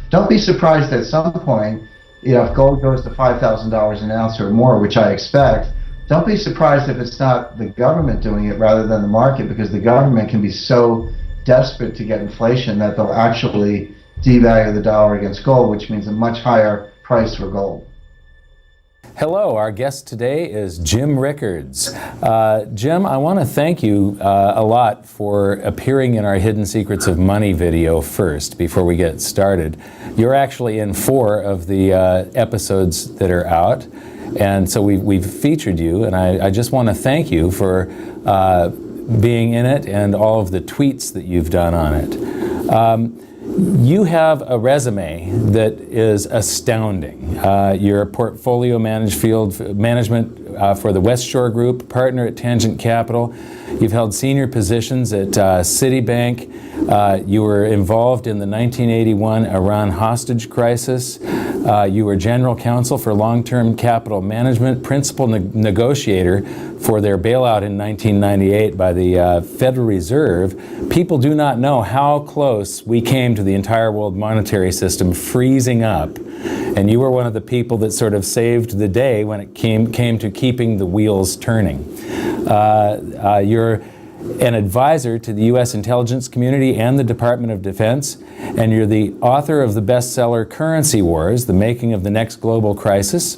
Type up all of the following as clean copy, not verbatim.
Don't be surprised at some point, if gold goes to $5,000 an ounce or more, which I expect, don't be surprised if it's not the government doing it rather than the market, because the government can be so desperate to get inflation that they'll actually devalue the dollar against gold, which means a much higher price for gold. Hello, our guest today is Jim Rickards. Jim, I want to thank you a lot for appearing in our Hidden Secrets of Money video first, before we get started. You're actually in 4 of the episodes that are out, and so we've featured you, and I just want to thank you for being in it and all of the tweets that you've done on it. You have a resume that is astounding. You're a portfolio management for the West Shore Group, partner at Tangent Capital. You've held senior positions at Citibank. You were involved in the 1981 Iran hostage crisis. You were general counsel for long-term capital management, principal negotiator for their bailout in 1998 by the Federal Reserve. People do not know how close we came to the entire world monetary system freezing up. And you were one of the people that sort of saved the day when it came to keeping the wheels turning. You're an advisor to the U.S. intelligence community and the Department of Defense, and you're the author of the bestseller Currency Wars, The Making of the Next Global Crisis.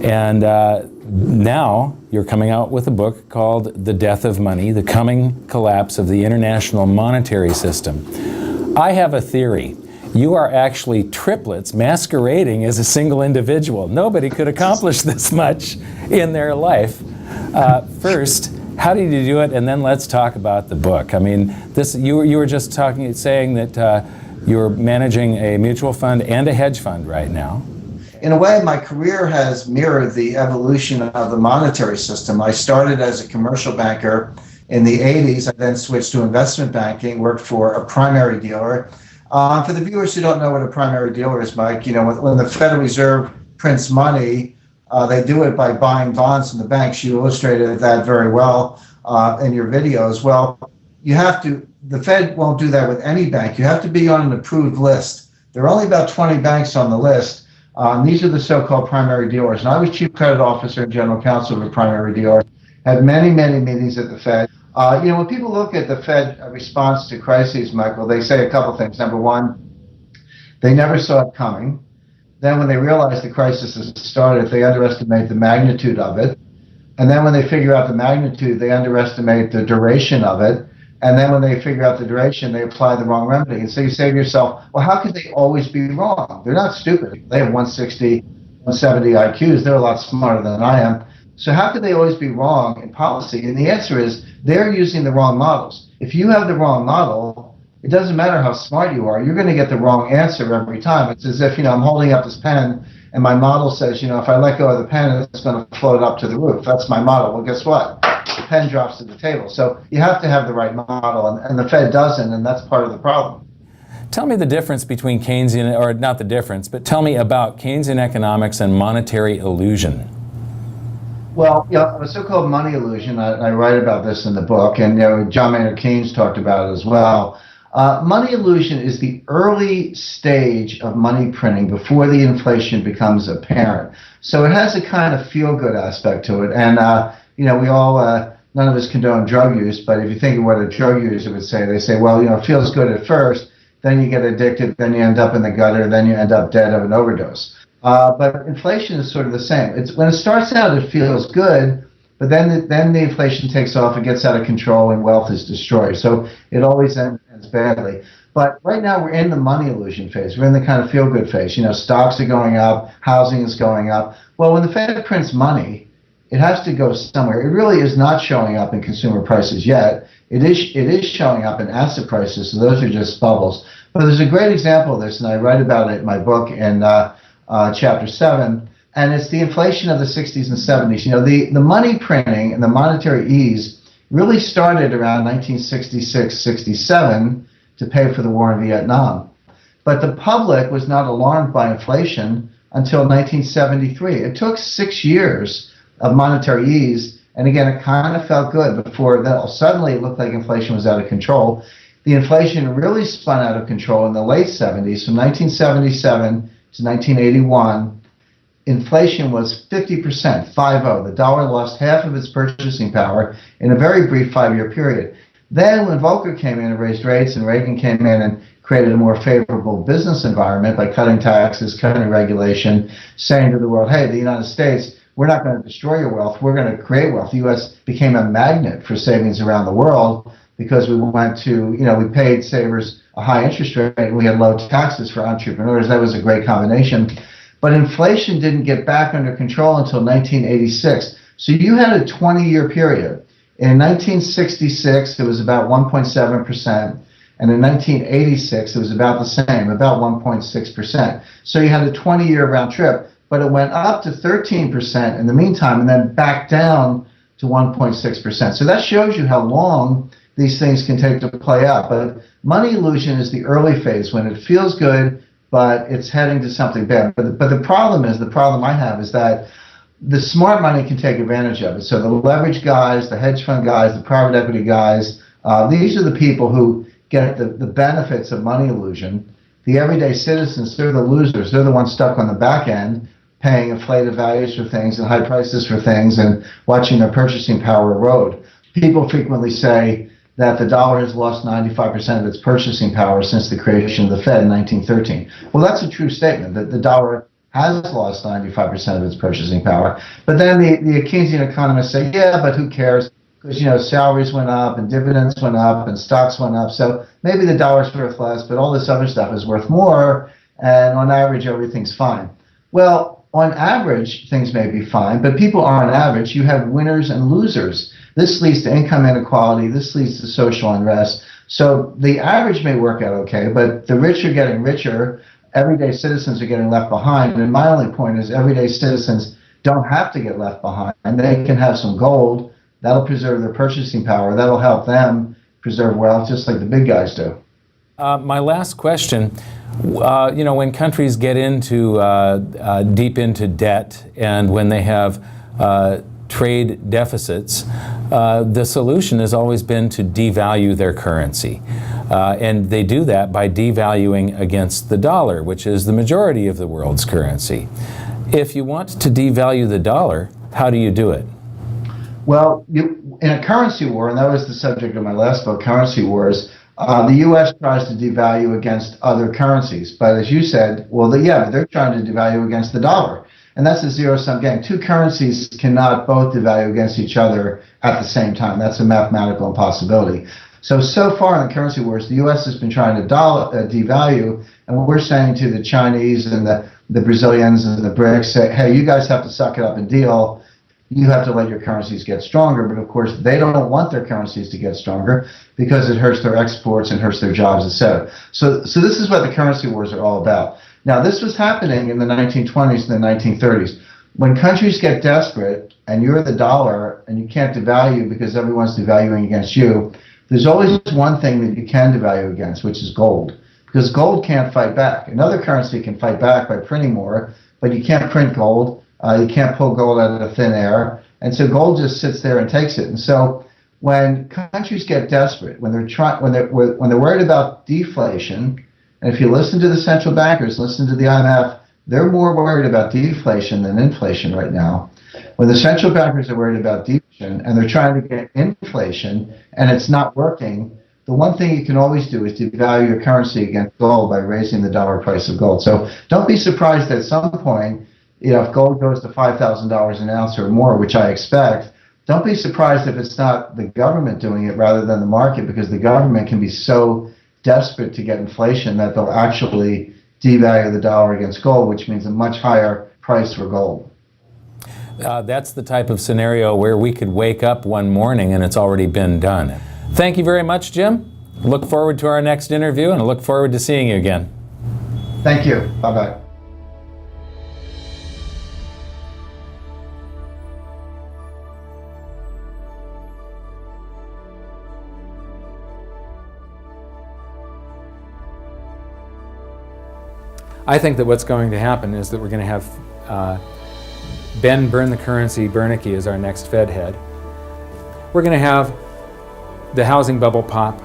And now you're coming out with a book called The Death of Money, The Coming Collapse of the International Monetary System. I have a theory. You are actually triplets masquerading as a single individual. Nobody could accomplish this much in their life. First, how did you do it? And then let's talk about the book. I mean, you were just saying that you're managing a mutual fund and a hedge fund right now. In a way, my career has mirrored the evolution of the monetary system. I started as a commercial banker in the 80s. I then switched to investment banking, worked for a primary dealer. For the viewers who don't know what a primary dealer is, Mike, when the Federal Reserve prints money, they do it by buying bonds from the banks. You illustrated that very well in your videos. Well, the Fed won't do that with any bank. You have to be on an approved list. There are only about 20 banks on the list. These are the so-called primary dealers. And I was chief credit officer and general counsel of a primary dealer, had many, many meetings at the Fed. When people look at the Fed response to crises, Michael, they say a couple things. Number one, they never saw it coming. Then when they realize the crisis has started, they underestimate the magnitude of it. And then when they figure out the magnitude, they underestimate the duration of it. And then when they figure out the duration, they apply the wrong remedy. And so you say to yourself, well, how could they always be wrong? They're not stupid. They have 160, 170 IQs. They're a lot smarter than I am. So how could they always be wrong in policy? And the answer is they're using the wrong models. If you have the wrong model, it doesn't matter how smart you are, you're going to get the wrong answer every time. It's as if, I'm holding up this pen and my model says, if I let go of the pen, it's going to float up to the roof. That's my model. Well, guess what? The pen drops to the table. So you have to have the right model, and the Fed doesn't, and that's part of the problem. Tell me the difference between Keynesian, or not the difference, but tell me about Keynesian economics and monetary illusion. Well, a so-called money illusion, I write about this in the book, and John Maynard Keynes talked about it as well. Money illusion is the early stage of money printing before the inflation becomes apparent. So it has a kind of feel-good aspect to it. And, we all, none of us condone drug use, but if you think of what a drug user would say, they say, well, it feels good at first, then you get addicted, then you end up in the gutter, then you end up dead of an overdose. But inflation is sort of the same. When it starts out, it feels good, but then the inflation takes off, it gets out of control, and wealth is destroyed. So it always ends badly. But right now we're in the money illusion phase. We're in the kind of feel-good phase. Stocks are going up, housing is going up. Well, when the Fed prints money, it has to go somewhere. It really is not showing up in consumer prices yet. It is showing up in asset prices, so those are just bubbles. But there's a great example of this, and I write about it in my book in chapter 7, and it's the inflation of the 60s and 70s. The money printing and the monetary ease really started around 1966, 67 to pay for the war in Vietnam. But the public was not alarmed by inflation until 1973. It took 6 years of monetary ease, and again, it kind of felt good before then suddenly it looked like inflation was out of control. the inflation really spun out of control in the late 70s. From 1977 to 1981, inflation was 50%, 50. The dollar lost half of its purchasing power in a very brief 5-year period. Then when Volcker came in and raised rates, and Reagan came in and created a more favorable business environment by cutting taxes, cutting regulation, saying to the world, hey, the United States, we're not going to destroy your wealth, we're going to create wealth. The U.S. became a magnet for savings around the world because we went to, we paid savers a high interest rate and we had low taxes for entrepreneurs. That was a great combination. But inflation didn't get back under control until 1986. So you had a 20-year period. In 1966, it was about 1.7%. And in 1986, it was about the same, about 1.6%. So you had a 20-year round trip, but it went up to 13% in the meantime and then back down to 1.6%. So that shows you how long these things can take to play out. But money illusion is the early phase when it feels good, but it's heading to something bad. But the problem I have is that the smart money can take advantage of it. So the leverage guys, the hedge fund guys, the private equity guys, these are the people who get the benefits of money illusion. The everyday citizens, they're the losers. They're the ones stuck on the back end, paying inflated values for things and high prices for things and watching their purchasing power erode. People frequently say that the dollar has lost 95% of its purchasing power since the creation of the Fed in 1913. Well, that's a true statement, that the dollar has lost 95% of its purchasing power. But then the Keynesian economists say, yeah, but who cares? Because, salaries went up and dividends went up and stocks went up. So maybe the dollar's worth less, but all this other stuff is worth more. And on average, everything's fine. Well, on average, things may be fine, but people aren't average. You have winners and losers. This leads to income inequality. This leads to social unrest. So the average may work out okay, but the rich are getting richer. Everyday citizens are getting left behind. And my only point is everyday citizens don't have to get left behind. They can have some gold. That'll preserve their purchasing power. That'll help them preserve wealth just like the big guys do. My last question, when countries get into deep into debt and when they have trade deficits, the solution has always been to devalue their currency. And they do that by devaluing against the dollar, which is the majority of the world's currency. If you want to devalue the dollar, how do you do it? Well, in a currency war, and that was the subject of my last book, Currency Wars, the U.S. tries to devalue against other currencies. But as you said, they're trying to devalue against the dollar. And that's a zero-sum game. Two currencies cannot both devalue against each other at the same time. That's a mathematical impossibility. So far in the currency wars, the U.S. has been trying to devalue, and what we're saying to the Chinese and the Brazilians and the BRICS, say, hey, you guys have to suck it up and deal. You have to let your currencies get stronger. But of course, they don't want their currencies to get stronger because it hurts their exports and hurts their jobs, etc. So this is what the currency wars are all about. Now, this was happening in the 1920s and the 1930s. When countries get desperate and you're the dollar and you can't devalue because everyone's devaluing against you, there's always one thing that you can devalue against, which is gold. Because gold can't fight back. Another currency can fight back by printing more, but you can't print gold. You can't pull gold out of thin air. And so gold just sits there and takes it. And so when countries get desperate, when they're worried about deflation, and if you listen to the central bankers, listen to the IMF, they're more worried about deflation than inflation right now. When the central bankers are worried about deflation and they're trying to get inflation and it's not working, the one thing you can always do is devalue your currency against gold by raising the dollar price of gold. So don't be surprised at some point, if gold goes to $5,000 an ounce or more, which I expect, don't be surprised if it's not the government doing it rather than the market, because the government can be so desperate to get inflation that they'll actually devalue the dollar against gold, which means a much higher price for gold. That's the type of scenario where we could wake up one morning and it's already been done. Thank you very much, Jim. Look forward to our next interview and I look forward to seeing you again. Thank you. Bye-bye. I think that what's going to happen is that we're going to have Ben Burn the Currency Bernanke as our next Fed head. We're going to have the housing bubble pop.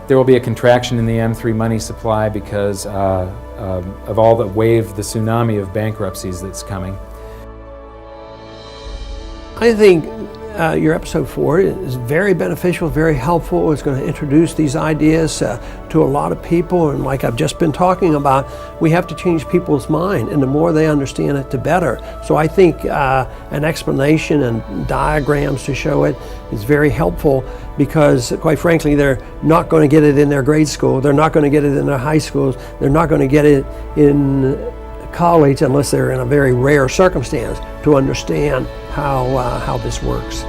there will be a contraction in the M3 money supply because of all the tsunami of bankruptcies that's coming. I think your episode 4 is very beneficial, very helpful. It's going to introduce these ideas to a lot of people, and like I've just been talking about, we have to change people's mind, and the more they understand it, the better. So I think an explanation and diagrams to show it is very helpful, because quite frankly, they're not going to get it in their grade school, they're not going to get it in their high schools, they're not going to get it in college unless they're in a very rare circumstance to understand how this works.